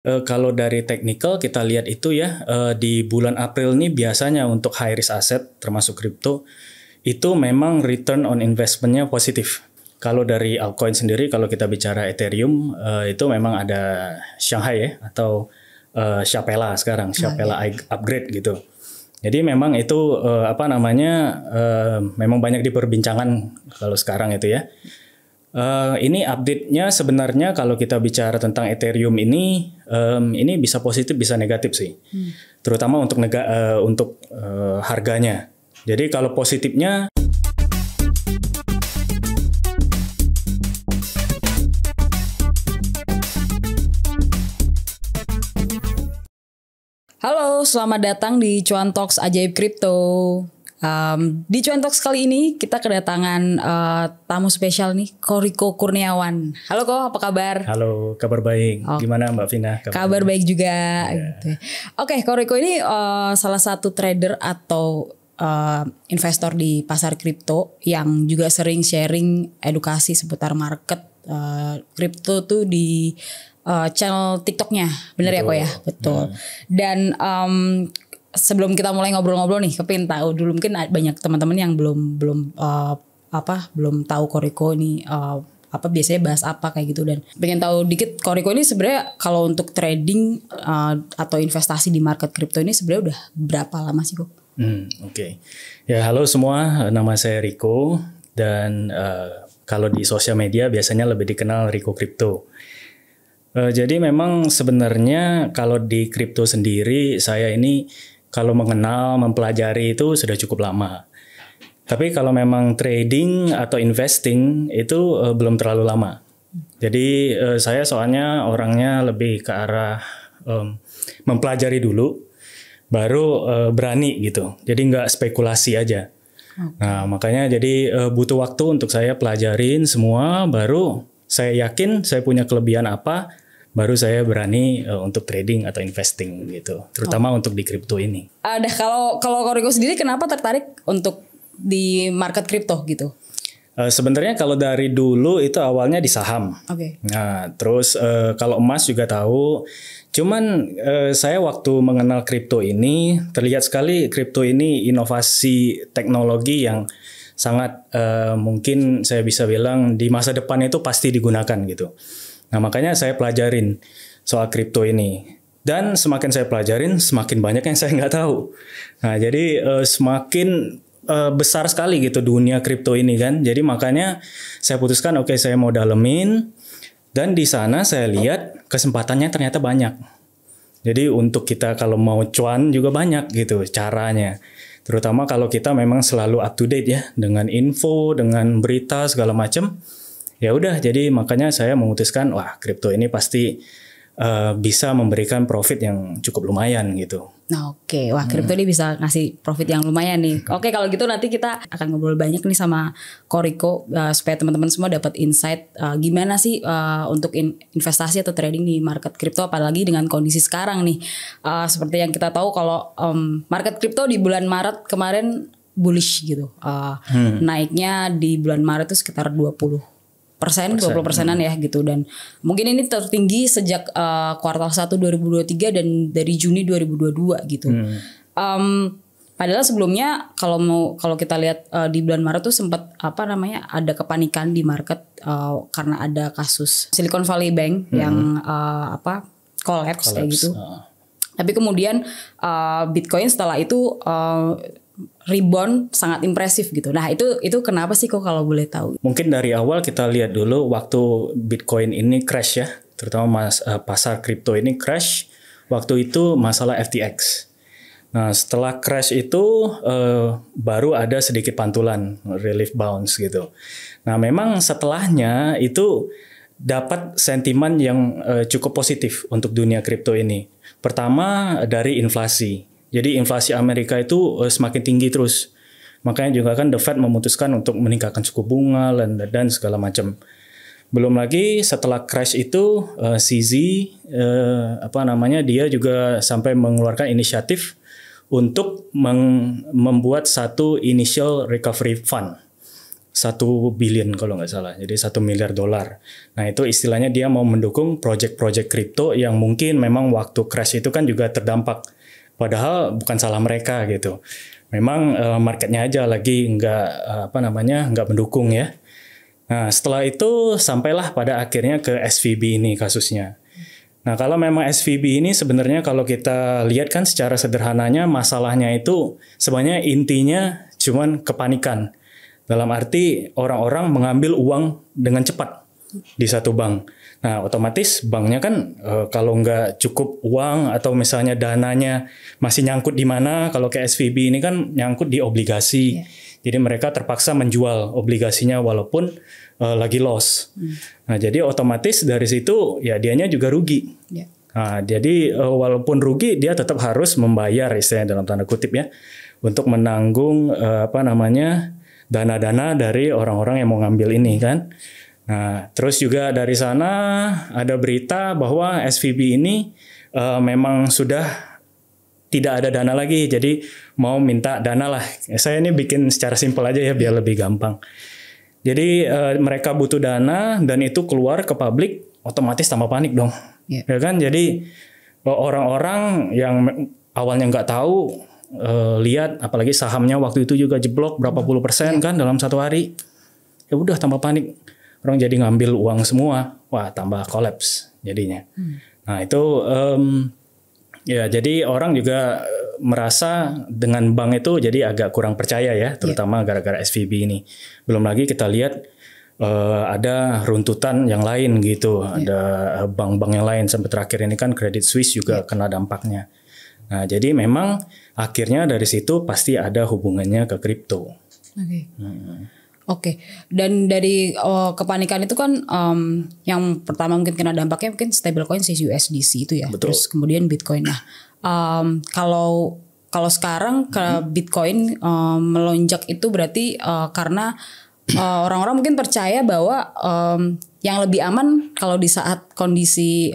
Kalau dari technical kita lihat itu ya, di bulan April nih biasanya untuk high risk asset termasuk kripto itu memang return on investment-nya positif. Kalau dari altcoin sendiri, kalau kita bicara Ethereum, itu memang ada Shanghai ya, atau Shapella sekarang, Shapella upgrade gitu. Jadi memang itu memang banyak diperbincangkan kalau sekarang itu ya. Ini update-nya sebenarnya kalau kita bicara tentang Ethereum ini bisa positif bisa negatif sih, terutama untuk harganya. Jadi kalau positifnya, halo, selamat datang di Cuan Talks Ajaib Kripto. Di Cuan Talks kali ini kita kedatangan tamu spesial nih, Ko Riko Kurniawan. Halo Ko, apa kabar? halo, kabar baik. Gimana Mbak Vina? Kabar baik juga. Gitu. Oke, Ko Riko ini salah satu trader atau investor di pasar kripto yang juga sering sharing edukasi seputar market kripto tuh di channel TikToknya, bener ya Ko ya? Betul. Dan sebelum kita mulai ngobrol-ngobrol nih, kepin tahu dulu, mungkin banyak teman-teman yang belum tahu Ko Riko ini biasanya bahas apa kayak gitu, dan pengen tahu dikit Ko Riko ini sebenarnya kalau untuk trading atau investasi di market kripto ini sebenarnya udah berapa lama sih Ko? Oke. Ya, halo semua, nama saya Riko dan kalau di sosial media biasanya lebih dikenal Riko Kripto. Jadi memang sebenarnya kalau di kripto sendiri saya ini kalau mengenal, mempelajari itu sudah cukup lama. Tapi kalau memang trading atau investing itu belum terlalu lama. Jadi saya soalnya orangnya lebih ke arah mempelajari dulu, baru berani gitu. Jadi nggak spekulasi aja. Nah makanya jadi butuh waktu untuk saya pelajarin semua, baru saya yakin saya punya kelebihan apa, baru saya berani untuk trading atau investing gitu, terutama untuk di kripto ini. Kalau Ko Riko sendiri kenapa tertarik untuk di market kripto gitu? Sebenarnya kalau dari dulu itu awalnya di saham. Nah, terus kalau emas juga tahu. Cuman saya waktu mengenal kripto ini terlihat sekali kripto ini inovasi teknologi yang sangat mungkin saya bisa bilang di masa depan itu pasti digunakan gitu. Nah makanya saya pelajarin soal kripto ini. Dan semakin saya pelajarin, semakin banyak yang saya nggak tahu. Nah jadi semakin besar sekali gitu dunia kripto ini kan. Jadi makanya saya putuskan oke, saya mau dalemin. Dan di sana saya lihat kesempatannya ternyata banyak. Jadi untuk kita kalau mau cuan juga banyak gitu caranya. Terutama kalau kita memang selalu up to date ya dengan info, dengan berita segala macam. Ya udah, jadi makanya saya memutuskan wah kripto ini pasti bisa memberikan profit yang cukup lumayan gitu. Nah oke, wah kripto ini bisa ngasih profit yang lumayan nih. Oke, kalau gitu nanti kita akan ngobrol banyak nih sama Ko Riko supaya teman-teman semua dapat insight gimana sih untuk investasi atau trading di market kripto, apalagi dengan kondisi sekarang nih. Seperti yang kita tahu kalau market kripto di bulan Maret kemarin bullish gitu. Naiknya di bulan Maret itu sekitar 20%-an ya gitu, dan mungkin ini tertinggi sejak kuartal 1 2023 dan dari Juni 2022 gitu. Padahal sebelumnya kalau kita lihat di bulan Maret tuh sempat ada kepanikan di market karena ada kasus Silicon Valley Bank yang collapse kayak gitu. Tapi kemudian Bitcoin setelah itu rebound sangat impresif gitu. Nah itu kenapa sih kok kalau boleh tahu? Mungkin dari awal kita lihat dulu waktu Bitcoin ini crash ya, terutama pasar kripto ini crash. Waktu itu masalah FTX. Nah setelah crash itu baru ada sedikit pantulan, relief bounce gitu. Nah memang setelahnya itu dapat sentimen yang cukup positif untuk dunia kripto ini. Pertama dari inflasi. Jadi inflasi Amerika itu semakin tinggi terus. Makanya juga kan The Fed memutuskan untuk meningkatkan suku bunga dan segala macam. Belum lagi setelah crash itu CZ dia juga sampai mengeluarkan inisiatif untuk membuat satu initial recovery fund. billion kalau nggak salah, jadi 1 miliar dolar. Nah itu istilahnya dia mau mendukung project-project kripto yang mungkin memang waktu crash itu kan juga terdampak. Padahal bukan salah mereka gitu. Memang marketnya aja lagi nggak mendukung ya. Nah setelah itu sampailah pada akhirnya ke SVB ini kasusnya. Nah kalau memang SVB ini sebenarnya kalau kita lihat kan secara sederhananya masalahnya itu sebenarnya intinya cuman kepanikan. Dalam arti orang-orang mengambil uang dengan cepat di satu bank. Nah otomatis banknya kan kalau nggak cukup uang atau misalnya dananya masih nyangkut di mana, kalau ke SVB ini kan nyangkut di obligasi. Yeah. Jadi mereka terpaksa menjual obligasinya walaupun lagi loss. Nah jadi otomatis dari situ ya dianya juga rugi. Yeah. Nah jadi walaupun rugi dia tetap harus membayar istilahnya dalam tanda kutip ya untuk menanggung dana-dana dari orang-orang yang mau ngambil ini kan. Nah terus juga dari sana ada berita bahwa SVB ini memang sudah tidak ada dana lagi, jadi mau minta dana lah. Saya ini bikin secara simpel aja ya biar lebih gampang. Jadi mereka butuh dana dan itu keluar ke publik, otomatis tambah panik dong, ya kan? Jadi orang-orang yang awalnya nggak tahu lihat, apalagi sahamnya waktu itu juga jeblok berapa puluh persen kan dalam satu hari, ya udah tambah panik. Orang jadi ngambil uang semua, wah tambah kolaps jadinya. Nah itu ya jadi orang juga merasa dengan bank itu jadi agak kurang percaya ya, terutama gara-gara SVB ini. Belum lagi kita lihat ada runtutan yang lain gitu, ada bank-bank yang lain sampai terakhir ini kan Credit Suisse juga kena dampaknya. Nah jadi memang akhirnya dari situ pasti ada hubungannya ke kripto. Oke. Dan dari kepanikan itu kan yang pertama mungkin kena dampaknya mungkin stablecoin USDC itu ya. Betul. Terus kemudian Bitcoin. Nah, kalau sekarang ke Bitcoin melonjak itu berarti karena orang-orang mungkin percaya bahwa yang lebih aman kalau di saat kondisi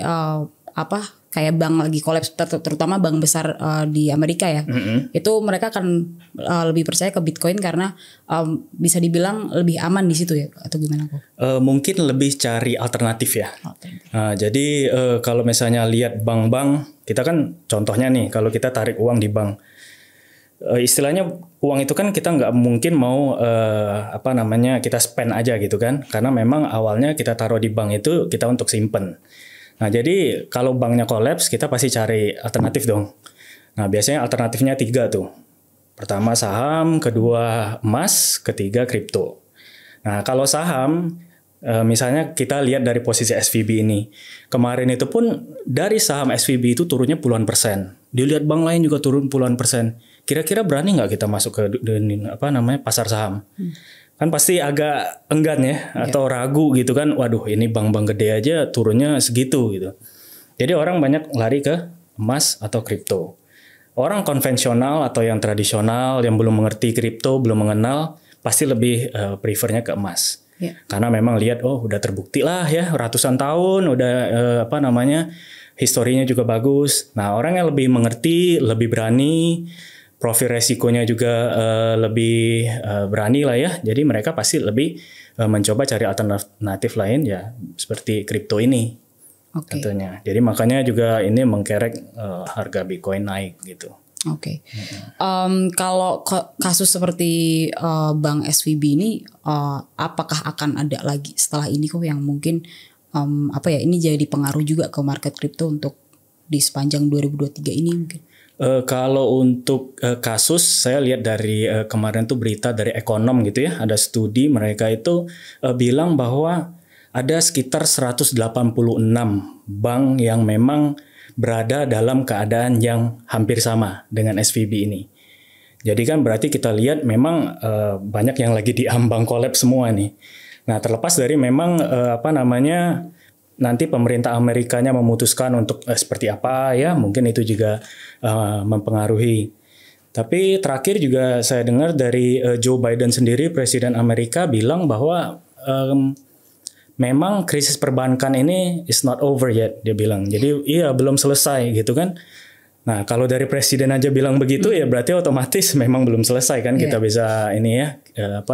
kayak bank lagi kolaps, terutama bank besar di Amerika ya, itu mereka akan lebih percaya ke Bitcoin karena bisa dibilang lebih aman di situ ya, atau gimana kok? Mungkin lebih cari alternatif ya. Jadi kalau misalnya lihat bank-bank, kita kan contohnya nih, kalau kita tarik uang di bank, istilahnya uang itu kan kita nggak mungkin mau kita spend aja gitu kan, karena memang awalnya kita taruh di bank itu kita untuk simpen. Nah jadi kalau banknya kolaps kita pasti cari alternatif dong. Nah biasanya alternatifnya 3 tuh. Pertama saham, kedua emas, ketiga kripto. Nah kalau saham misalnya kita lihat dari posisi SVB ini. Kemarin itu pun dari saham SVB itu turunnya puluhan persen. Dilihat bank lain juga turun puluhan persen. Kira-kira berani nggak kita masuk ke pasar saham? Kan pasti agak enggan ya, atau ragu gitu kan, waduh ini bank-bank gede aja turunnya segitu gitu. Jadi orang banyak lari ke emas atau kripto. Orang konvensional atau yang tradisional yang belum mengerti kripto, belum mengenal, pasti lebih prefernya ke emas. Karena memang lihat udah terbukti lah ya ratusan tahun, udah historinya juga bagus. Nah orang yang lebih mengerti, lebih berani, profil resikonya juga lebih berani lah ya. Jadi mereka pasti lebih mencoba cari alternatif lain ya seperti kripto ini. Tentunya. Jadi makanya juga ini mengkerek harga Bitcoin naik gitu. Kalau kasus seperti Bank SVB ini apakah akan ada lagi setelah ini kok yang mungkin ini jadi pengaruh juga ke market kripto untuk di sepanjang 2023 ini mungkin? Kalau untuk kasus, saya lihat dari kemarin tuh berita dari ekonom gitu ya, ada studi mereka itu bilang bahwa ada sekitar 186 bank yang memang berada dalam keadaan yang hampir sama dengan SVB ini. Jadi kan berarti kita lihat memang banyak yang lagi diambang kolaps semua nih. Nah terlepas dari memang nanti pemerintah Amerikanya memutuskan untuk seperti apa ya, mungkin itu juga mempengaruhi. Tapi terakhir juga saya dengar dari Joe Biden sendiri, Presiden Amerika bilang bahwa memang krisis perbankan ini is not over yet, dia bilang. Jadi iya belum selesai gitu kan. Nah kalau dari Presiden aja bilang begitu ya berarti otomatis memang belum selesai kan, kita bisa ini ya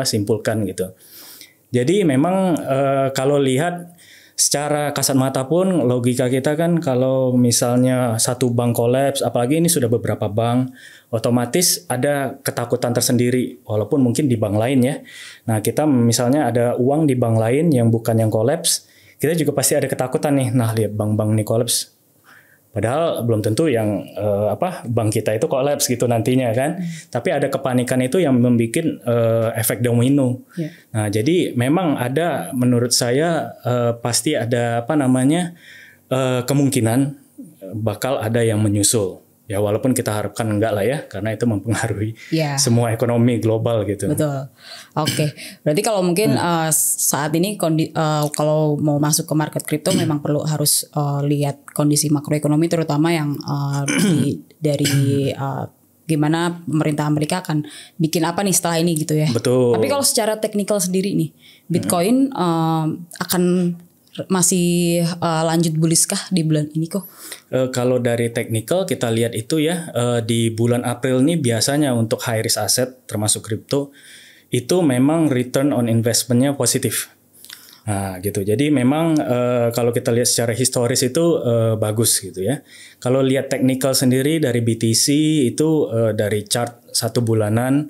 simpulkan gitu. Jadi memang kalau lihat secara kasat mata pun logika kita kan kalau misalnya satu bank kolaps, apalagi ini sudah beberapa bank, otomatis ada ketakutan tersendiri walaupun mungkin di bank lain ya. Nah, kita misalnya ada uang di bank lain yang bukan yang kolaps, kita juga pasti ada ketakutan nih. Nah, lihat bank-bank nih kolaps. Padahal belum tentu yang bank kita itu kolaps gitu nantinya kan. Tapi ada kepanikan itu yang membuat efek domino. Yeah. Nah, jadi memang ada menurut saya pasti ada kemungkinan bakal ada yang menyusul. Ya walaupun kita harapkan enggak lah ya, karena itu mempengaruhi semua ekonomi global gitu. Betul. Oke. Dari kalau mungkin saat ini kalau mau masuk ke market kripto memang perlu harus lihat kondisi makroekonomi terutama yang dari gimana pemerintah Amerika akan bikin apa nih setelah ini gitu ya. Betul. Tapi kalau secara teknikal sendiri nih, Bitcoin akan masih lanjut bullish kah di bulan ini kok? Kalau dari teknikal kita lihat itu ya di bulan April ini biasanya untuk high risk asset termasuk kripto itu memang return on investment-nya positif. Nah gitu. Jadi memang kalau kita lihat secara historis itu bagus gitu ya. Kalau lihat teknikal sendiri dari BTC itu dari chart 1 bulanan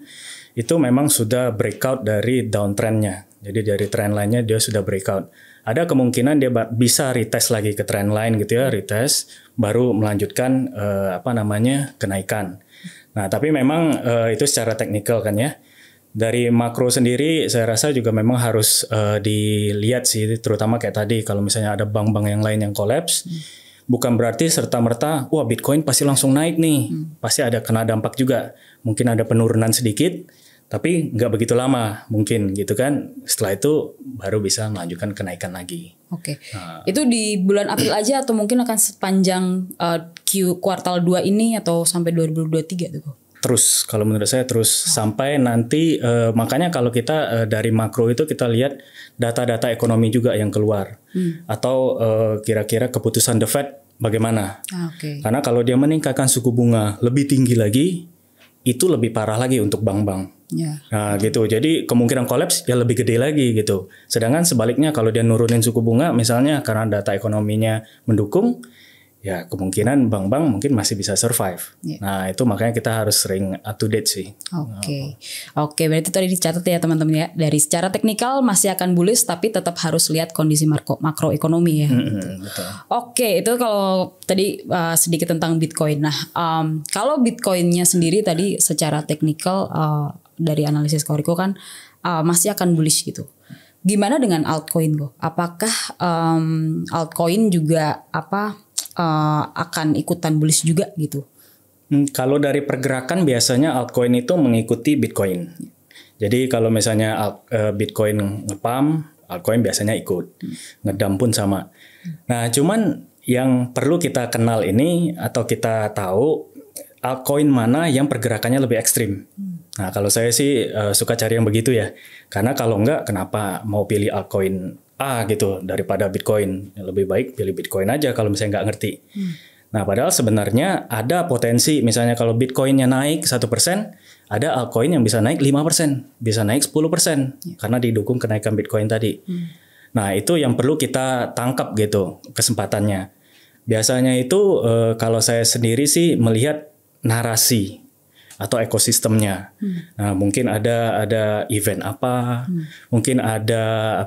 itu memang sudah breakout dari downtrend-nya. Jadi dari trend line-nya dia sudah breakout. Ada kemungkinan dia bisa retest lagi ke trend line gitu ya, retest baru melanjutkan kenaikan. Nah, tapi memang itu secara teknikal kan ya. Dari makro sendiri saya rasa juga memang harus dilihat sih, terutama kayak tadi kalau misalnya ada bank-bank yang lain yang collapse, bukan berarti serta-merta wah Bitcoin pasti langsung naik nih. Pasti ada kena dampak juga. Mungkin ada penurunan sedikit. Tapi nggak begitu lama mungkin gitu kan. Setelah itu baru bisa melanjutkan kenaikan lagi. Oke. Itu di bulan April aja atau mungkin akan sepanjang kuartal 2 ini atau sampai 2023 tuh? Terus kalau menurut saya terus sampai nanti makanya kalau kita dari makro itu kita lihat data-data ekonomi juga yang keluar. Atau kira-kira keputusan The Fed bagaimana. Karena kalau dia meningkatkan suku bunga lebih tinggi lagi itu lebih parah lagi untuk bank-bank. Nah gitu, jadi kemungkinan kolaps ya lebih gede lagi gitu. Sedangkan sebaliknya kalau dia nurunin suku bunga misalnya karena data ekonominya mendukung, ya kemungkinan bank-bank mungkin masih bisa survive. Nah itu makanya kita harus sering up to date sih. Oke, berarti tadi dicatat ya teman-teman ya. Dari secara teknikal masih akan bullish tapi tetap harus lihat kondisi makroekonomi ya. Betul. Oke, itu kalau tadi sedikit tentang Bitcoin. Nah kalau Bitcoinnya sendiri tadi secara teknikal dari analisis Koriko kan masih akan bullish gitu. Gimana dengan altcoin kok? Apakah altcoin juga akan ikutan bullish juga gitu? Kalau dari pergerakan biasanya altcoin itu mengikuti Bitcoin. Jadi kalau misalnya Bitcoin nge-pump, altcoin biasanya ikut. Ngedump pun sama. Nah cuman yang perlu kita kenal ini atau kita tahu altcoin mana yang pergerakannya lebih ekstrim. Nah kalau saya sih suka cari yang begitu ya. Karena kalau enggak kenapa mau pilih altcoin A gitu daripada Bitcoin. Lebih baik pilih Bitcoin aja kalau misalnya nggak ngerti. Nah padahal sebenarnya ada potensi misalnya kalau Bitcoinnya naik 1%, ada altcoin yang bisa naik 5%, bisa naik 10% karena didukung kenaikan Bitcoin tadi. Nah itu yang perlu kita tangkap gitu kesempatannya. Biasanya itu kalau saya sendiri sih melihat narasi atau ekosistemnya. Nah, mungkin ada event apa, mungkin ada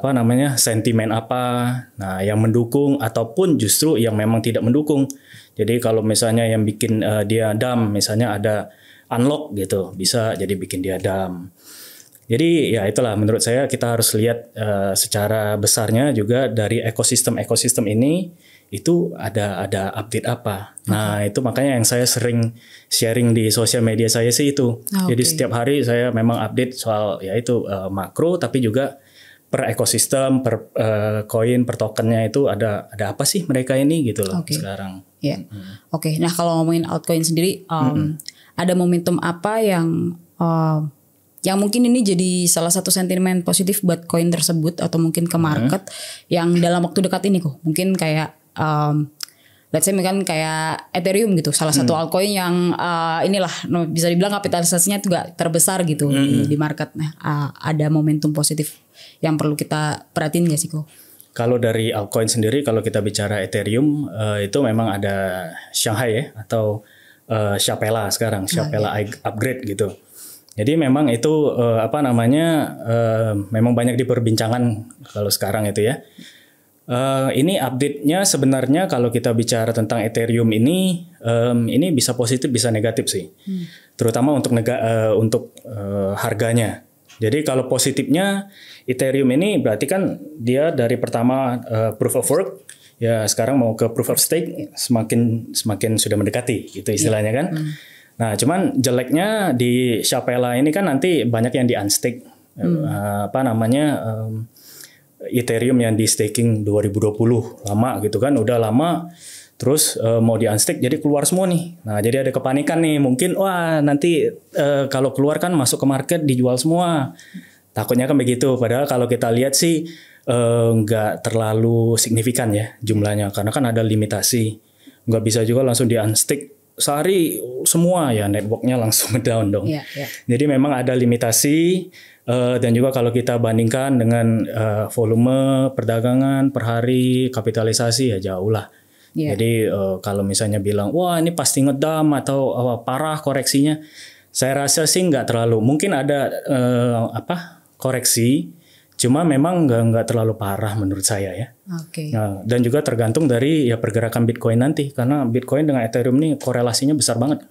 sentimen apa, nah yang mendukung ataupun justru yang memang tidak mendukung. Jadi kalau misalnya yang bikin dia dump, misalnya ada unlock gitu, bisa jadi bikin dia dump. Jadi ya itulah menurut saya kita harus lihat secara besarnya juga dari ekosistem ini itu ada update apa. Nah itu makanya yang saya sering sharing di sosial media saya sih itu. Jadi setiap hari saya memang update soal yaitu makro tapi juga per ekosistem, per koin, per tokennya itu ada apa sih mereka ini gitu loh sekarang. Oke. Nah kalau ngomongin altcoin sendiri ada momentum apa yang mungkin ini jadi salah satu sentimen positif buat koin tersebut atau mungkin ke market yang dalam waktu dekat ini kok mungkin kayak let's say kan kayak Ethereum gitu, salah satu altcoin yang bisa dibilang kapitalisasinya juga terbesar gitu di market. Nah, ada momentum positif yang perlu kita perhatiin nggak sih kok? Kalau dari altcoin sendiri, kalau kita bicara Ethereum, itu memang ada Shanghai ya, atau Shapella sekarang, Shapella upgrade gitu. Jadi memang itu memang banyak diperbincangkan kalau sekarang itu ya. Ini update-nya sebenarnya kalau kita bicara tentang Ethereum ini bisa positif bisa negatif sih, terutama untuk harganya. Jadi kalau positifnya Ethereum ini berarti kan dia dari pertama proof of work ya sekarang mau ke proof of stake semakin sudah mendekati gitu istilahnya kan. Nah cuman jeleknya di Shapella ini kan nanti banyak yang di unstake Ethereum yang di staking 2020 lama gitu kan, udah lama terus mau di unstake jadi keluar semua nih. Nah jadi ada kepanikan nih, mungkin wah nanti kalau keluar kan masuk ke market dijual semua, takutnya kan begitu. Padahal kalau kita lihat sih nggak terlalu signifikan ya jumlahnya, karena kan ada limitasi, nggak bisa juga langsung di unstake sehari semua ya, networknya langsung down dong. Jadi memang ada limitasi. Dan juga kalau kita bandingkan dengan volume perdagangan per hari, kapitalisasi ya jauh lah. Jadi kalau misalnya bilang wah ini pasti ngedam atau parah koreksinya, saya rasa sih nggak terlalu. Mungkin ada koreksi, cuma memang nggak terlalu parah menurut saya ya. Nah, dan juga tergantung dari ya pergerakan Bitcoin nanti, karena Bitcoin dengan Ethereum ini korelasinya besar banget.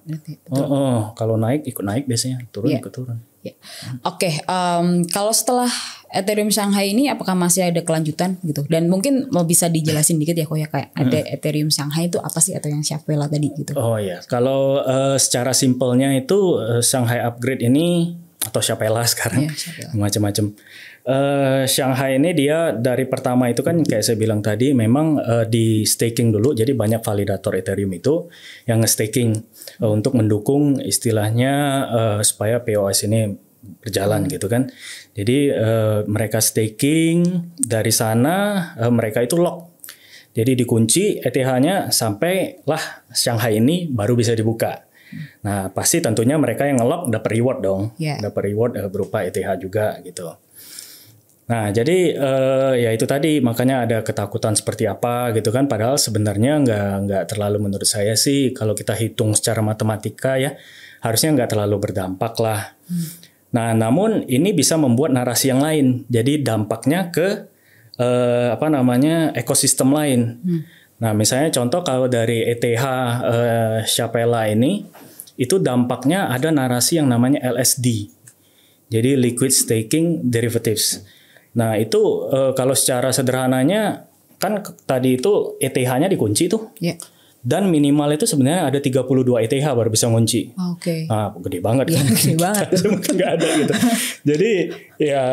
Kalau naik ikut naik biasanya, turun ikut turun. Kalau setelah Ethereum Shanghai ini apakah masih ada kelanjutan gitu? Dan mungkin mau bisa dijelasin dikit ya kok ya, kayak ada Ethereum Shanghai itu apa sih, atau yang Shapella tadi gitu? Oh ya, kalau secara simpelnya itu Shanghai upgrade ini atau Shapella sekarang macam-macam. Shanghai ini dia dari pertama itu kan kayak saya bilang tadi memang di staking dulu, jadi banyak validator Ethereum itu yang nge-staking untuk mendukung istilahnya supaya POS ini berjalan gitu kan. Jadi mereka staking, dari sana mereka itu lock. Jadi dikunci ETH-nya sampai lah Shanghai ini baru bisa dibuka. Nah pasti tentunya mereka yang nge-lock dapat reward dong, dapat reward berupa ETH juga gitu. Nah jadi ya itu tadi, makanya ada ketakutan seperti apa gitu kan, padahal sebenarnya nggak terlalu, menurut saya sih kalau kita hitung secara matematika ya harusnya nggak terlalu berdampak lah. Nah namun ini bisa membuat narasi yang lain, jadi dampaknya ke ekosistem lain. Nah misalnya contoh kalau dari ETH Shapella ini itu dampaknya ada narasi yang namanya LSD, jadi Liquid Staking Derivatives. Nah itu kalau secara sederhananya kan tadi itu ETH-nya dikunci tuh, dan minimal itu sebenarnya ada 32 ETH baru bisa ngunci. Nah gede banget kan, gede banget. mungkin nggak ada gitu. Jadi ya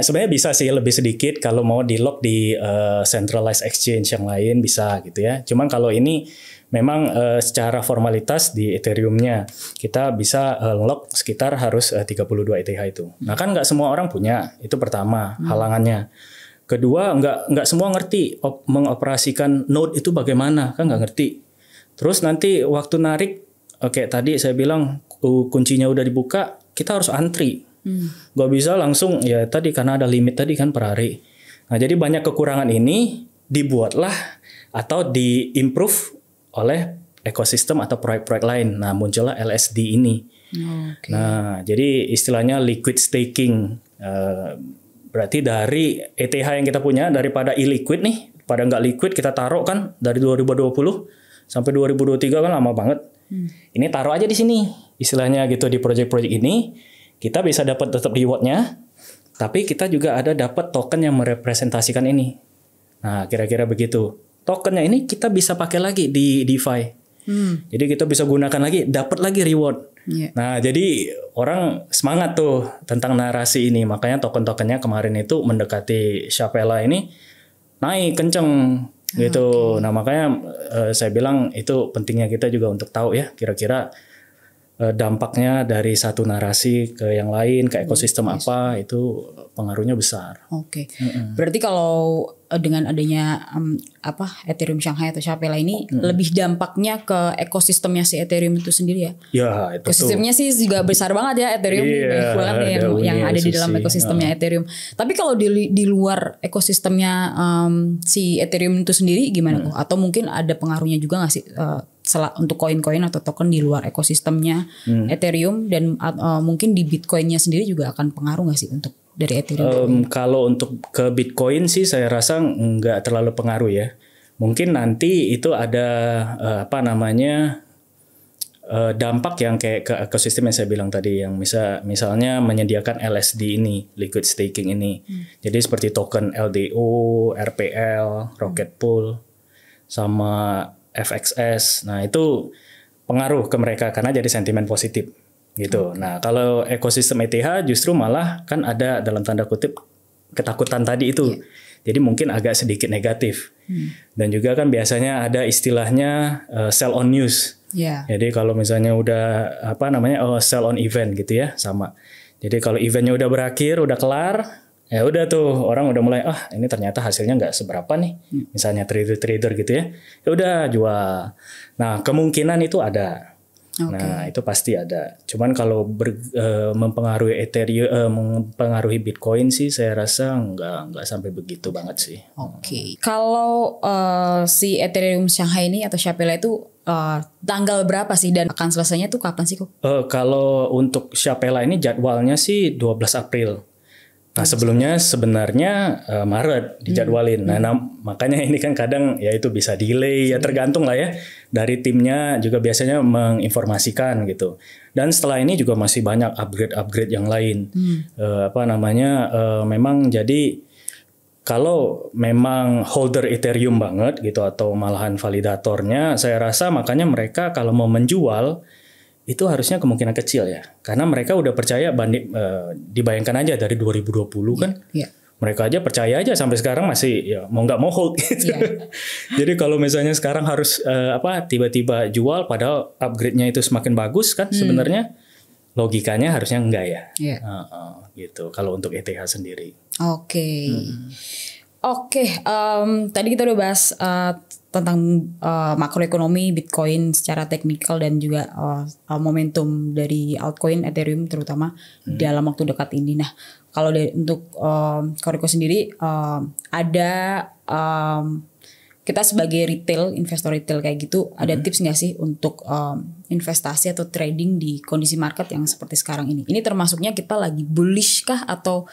sebenarnya bisa sih lebih sedikit kalau mau di lock di centralized exchange yang lain bisa gitu ya. Cuman kalau ini memang secara formalitas di Ethereum-nya kita bisa lock sekitar harus 32 ETH itu. Nah kan nggak semua orang punya, itu pertama halangannya. Kedua nggak semua ngerti mengoperasikan node itu bagaimana, kan nggak ngerti. Terus nanti waktu narik, tadi saya bilang kuncinya udah dibuka, kita harus antri. Nggak bisa langsung ya tadi karena ada limit tadi kan per hari. Nah jadi banyak kekurangan ini dibuatlah atau di-improve oleh ekosistem atau proyek-proyek lain. Nah muncullah LSD ini. Nah jadi istilahnya liquid staking. Berarti dari ETH yang kita punya daripada illiquid nih, pada nggak liquid kita taruh kan dari 2020 sampai 2023 kan lama banget. Ini taruh aja di sini. Istilahnya gitu, di proyek-proyek ini kita bisa dapat tetap rewardnya, tapi kita juga ada dapat token yang merepresentasikan ini. Nah kira-kira begitu. Tokennya ini kita bisa pakai lagi di DeFi. Jadi kita bisa gunakan lagi, dapat lagi reward. Nah jadi orang semangat tuh tentang narasi ini. Makanya token-tokennya kemarin itu mendekati Shapella ini naik kenceng gitu. Nah makanya saya bilang itu pentingnya kita juga untuk tahu ya kira-kira dampaknya dari satu narasi ke yang lain, ke ekosistem apa, itu pengaruhnya besar. Oke. Berarti kalau dengan adanya Ethereum Shanghai atau Shapela ini lebih dampaknya ke ekosistemnya si Ethereum itu sendiri ya? Ya, itu ekosistemnya sih juga besar banget ya Ethereum, banyak banget ya yang ada di dalam ekosistemnya Ethereum. Tapi kalau di luar ekosistemnya si Ethereum itu sendiri gimana kok? Atau mungkin ada pengaruhnya juga nggak sih untuk koin-koin atau token di luar ekosistemnya Ethereum, dan mungkin di Bitcoinnya sendiri juga akan pengaruh nggak sih untuk dari Ethereum? Kalau untuk ke Bitcoin sih saya rasa nggak terlalu pengaruh ya. Mungkin nanti itu ada dampak yang kayak ke ekosistem yang saya bilang tadi, yang misalnya menyediakan LSD ini, liquid staking ini. Jadi seperti token LDO, RPL, Rocket Pool, sama FXS. Nah, itu pengaruh ke mereka karena jadi sentimen positif gitu. Nah, kalau ekosistem ETH justru malah kan ada dalam tanda kutip ketakutan tadi itu. Jadi mungkin agak sedikit negatif. Dan juga kan biasanya ada istilahnya sell on news. Jadi kalau misalnya udah sell on event gitu ya, sama. Jadi kalau eventnya udah berakhir, udah kelar, ya udah tuh orang udah mulai ini ternyata hasilnya nggak seberapa nih, misalnya trader gitu ya udah jual. Nah, kemungkinan itu ada. Nah, itu pasti ada. Cuman kalau mempengaruhi Ethereum, mempengaruhi Bitcoin sih saya rasa nggak sampai begitu banget sih. Kalau si Ethereum Shanghai ini atau Shapela itu tanggal berapa sih dan akan selesainya tuh kapan sih kok? Kalau untuk Shapela ini jadwalnya sih 12 April. Nah, sebelumnya sebenarnya Maret dijadwalin. Nah, makanya ini kan kadang ya itu bisa delay, ya tergantung lah ya. Dari timnya juga biasanya menginformasikan gitu. Dan setelah ini juga masih banyak upgrade yang lain. Memang jadi kalau memang holder Ethereum banget gitu atau malahan validatornya, saya rasa makanya mereka kalau mau menjual itu harusnya kemungkinan kecil ya, karena mereka udah percaya dibayangkan aja dari 2020 kan, mereka aja percaya aja sampai sekarang masih ya mau nggak mau hold gitu. Jadi kalau misalnya sekarang harus tiba-tiba jual padahal upgrade-nya itu semakin bagus kan, sebenarnya logikanya harusnya enggak ya, gitu kalau untuk ETH sendiri. Tadi kita udah bahas tentang makroekonomi Bitcoin secara teknikal dan juga momentum dari altcoin Ethereum terutama dalam waktu dekat ini. Nah, kalau untuk Koriko sendiri ada kita sebagai investor retail kayak gitu, ada tips nggak sih untuk investasi atau trading di kondisi market yang seperti sekarang ini? Ini termasuknya kita lagi bullish kah atau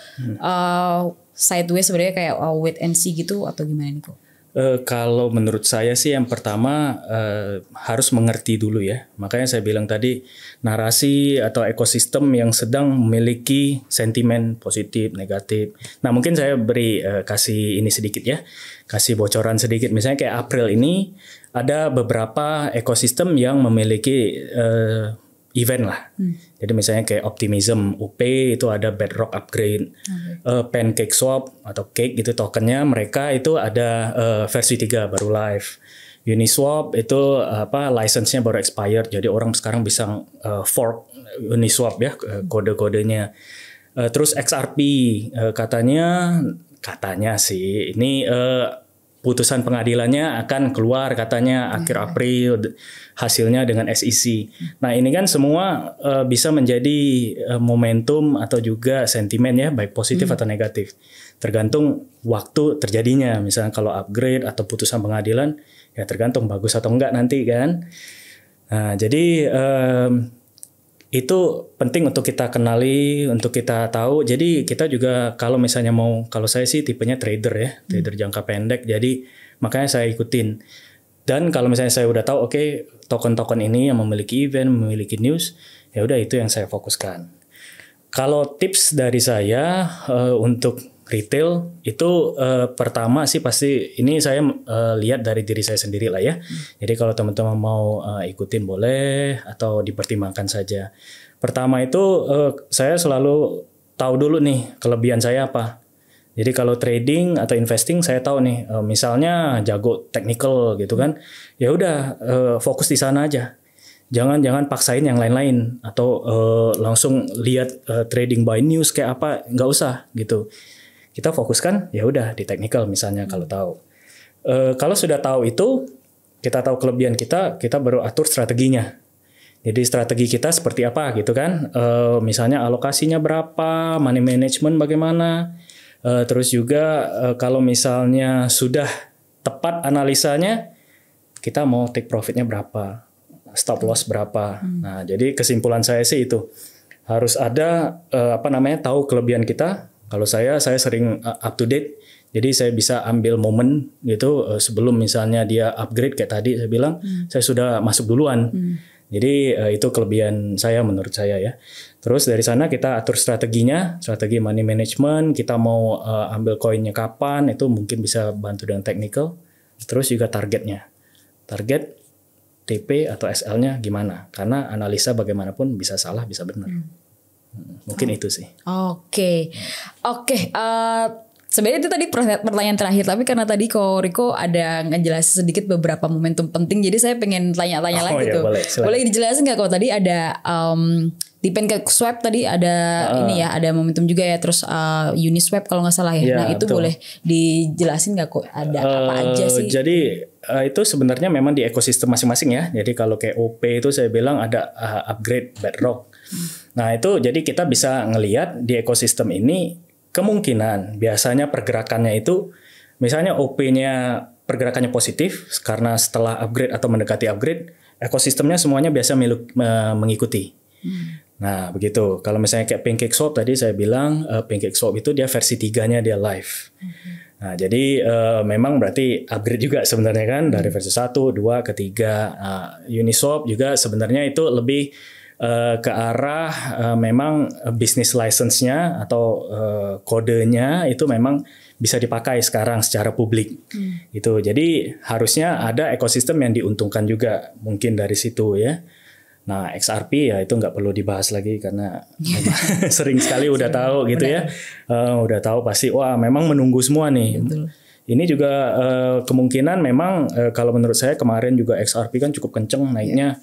sideways sebenarnya kayak wait and see gitu atau gimana nih kok? Kalau menurut saya sih yang pertama harus mengerti dulu ya. Makanya saya bilang tadi narasi atau ekosistem yang sedang memiliki sentimen positif, negatif. Nah, mungkin saya beri kasih ini sedikit ya. Kasih bocoran sedikit. Misalnya kayak April ini ada beberapa ekosistem yang memiliki event lah. Jadi misalnya kayak Optimism UP itu ada Bedrock upgrade, Pancake Swap atau Cake gitu tokennya mereka itu ada versi 3 baru live. Uniswap itu license-nya baru expired, jadi orang sekarang bisa fork Uniswap ya kode-kodenya. Terus XRP katanya sih ini putusan pengadilannya akan keluar katanya akhir April, hasilnya dengan SEC. Nah, ini kan semua bisa menjadi momentum atau juga sentimen ya, baik positif atau negatif. Tergantung waktu terjadinya. Misalnya kalau upgrade atau putusan pengadilan, ya tergantung bagus atau enggak nanti kan. Nah, jadi itu penting untuk kita kenali, untuk kita tahu. Jadi kita juga kalau misalnya kalau saya sih tipenya trader ya, trader jangka pendek. Jadi makanya saya ikutin. Dan kalau misalnya saya udah tahu, token-token ini yang memiliki event, memiliki news, ya udah itu yang saya fokuskan. Kalau tips dari saya untuk retail itu pertama sih pasti ini saya lihat dari diri saya sendiri lah ya. Jadi kalau teman-teman mau ikutin boleh atau dipertimbangkan saja. Pertama itu saya selalu tahu dulu nih kelebihan saya apa. Jadi kalau trading atau investing saya tahu nih misalnya jago technical gitu kan. Ya udah fokus di sana aja. Jangan paksain yang lain-lain atau langsung lihat trading by news kayak apa, nggak usah gitu. Kita fokuskan ya udah di technical misalnya kalau tahu. Kalau sudah tahu itu, kita tahu kelebihan kita baru atur strateginya. Jadi strategi kita seperti apa gitu kan? Misalnya alokasinya berapa, money management bagaimana, terus juga kalau misalnya sudah tepat analisanya, kita mau take profitnya berapa. Stop loss berapa. Nah, jadi kesimpulan saya sih itu harus ada tahu kelebihan kita. Kalau saya sering up to date. Jadi saya bisa ambil momen gitu sebelum misalnya dia upgrade kayak tadi saya bilang, saya sudah masuk duluan. Jadi itu kelebihan saya menurut saya ya. Terus dari sana kita atur strateginya, strategi money management, kita mau ambil koinnya kapan, itu mungkin bisa bantu dengan technical. Terus juga targetnya. Target TP atau SL-nya gimana? Karena analisa bagaimanapun bisa salah, bisa benar. Mungkin itu sih. Oke. Sebenarnya itu tadi pertanyaan terakhir, tapi karena tadi Ko Riko ada ngejelasin sedikit beberapa momentum penting, jadi saya pengen tanya-tanya lagi tuh. Boleh dijelasin nggak, Ko? Tadi ada di Pancake Swap tadi ada ada momentum juga ya, terus Uniswap kalau nggak salah ya. Nah itu betul. Boleh dijelasin nggak, Ko? Ada apa aja sih? Jadi itu sebenarnya memang di ekosistem masing-masing ya. Jadi kalau kayak OP itu saya bilang ada upgrade Bedrock. Nah itu jadi kita bisa ngelihat di ekosistem ini kemungkinan biasanya pergerakannya itu misalnya OP-nya pergerakannya positif karena setelah upgrade atau mendekati upgrade, ekosistemnya semuanya biasa mengikuti. Nah begitu. Kalau misalnya kayak Pancake Swap tadi saya bilang Pancake Swap itu dia versi 3-nya dia live. Nah jadi memang berarti upgrade juga sebenarnya kan dari versi 1, 2 ke 3. Uniswap juga sebenarnya itu lebih ke arah memang business license-nya atau kodenya itu memang bisa dipakai sekarang secara publik. Gitu. Jadi harusnya ada ekosistem yang diuntungkan juga mungkin dari situ ya. Nah XRP ya itu nggak perlu dibahas lagi karena sering sekali udah tahu gitu ya. Udah tahu pasti wah memang menunggu semua nih. Betul. Ini juga kemungkinan memang kalau menurut saya kemarin juga XRP kan cukup kenceng naiknya.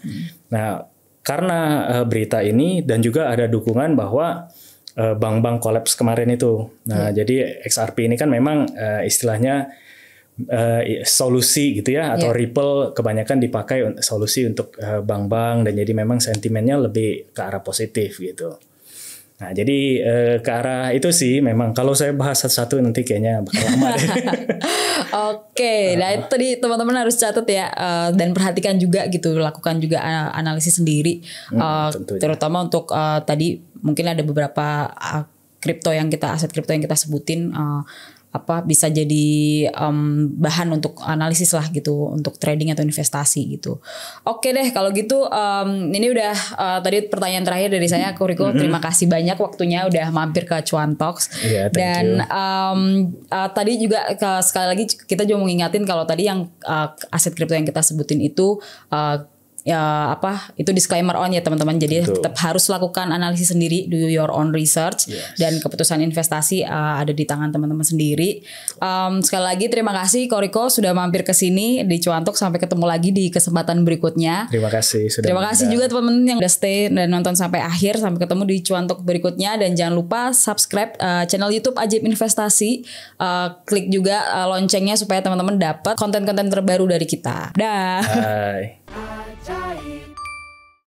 Nah karena berita ini dan juga ada dukungan bahwa bank-bank kolaps kemarin itu. Nah, jadi XRP ini kan memang istilahnya solusi gitu ya, atau Ripple kebanyakan dipakai solusi untuk bank-bank dan jadi memang sentimennya lebih ke arah positif gitu. Nah, jadi ke arah itu sih memang kalau saya bahas satu-satu nanti kayaknya bakal lama deh. Oke, nah itu tadi teman-teman harus catat ya dan perhatikan juga gitu, lakukan juga analisis sendiri, terutama untuk tadi mungkin ada beberapa aset kripto yang kita sebutin. Bisa jadi bahan untuk analisis lah gitu untuk trading atau investasi gitu. Oke deh kalau gitu ini udah tadi pertanyaan terakhir dari saya, Ko Riko. Terima kasih banyak waktunya udah mampir ke Cuan Talks. Dan tadi juga sekali lagi kita juga mau ngingatin kalau tadi yang aset kripto yang kita sebutin itu itu disclaimer on ya teman-teman. Jadi tetap harus lakukan analisis sendiri, do your own research. Dan keputusan investasi ada di tangan teman-teman sendiri. Sekali lagi terima kasih Ko Riko sudah mampir ke sini di Cuan Talk. Sampai ketemu lagi di kesempatan berikutnya. Terima kasih sudah. Terima kasih juga teman-teman yang udah stay dan nonton sampai akhir. Sampai ketemu di Cuan Talk berikutnya dan jangan lupa subscribe channel YouTube Ajaib Investasi. Klik juga loncengnya supaya teman-teman dapat konten-konten terbaru dari kita. Dah. Bye. Ajaib.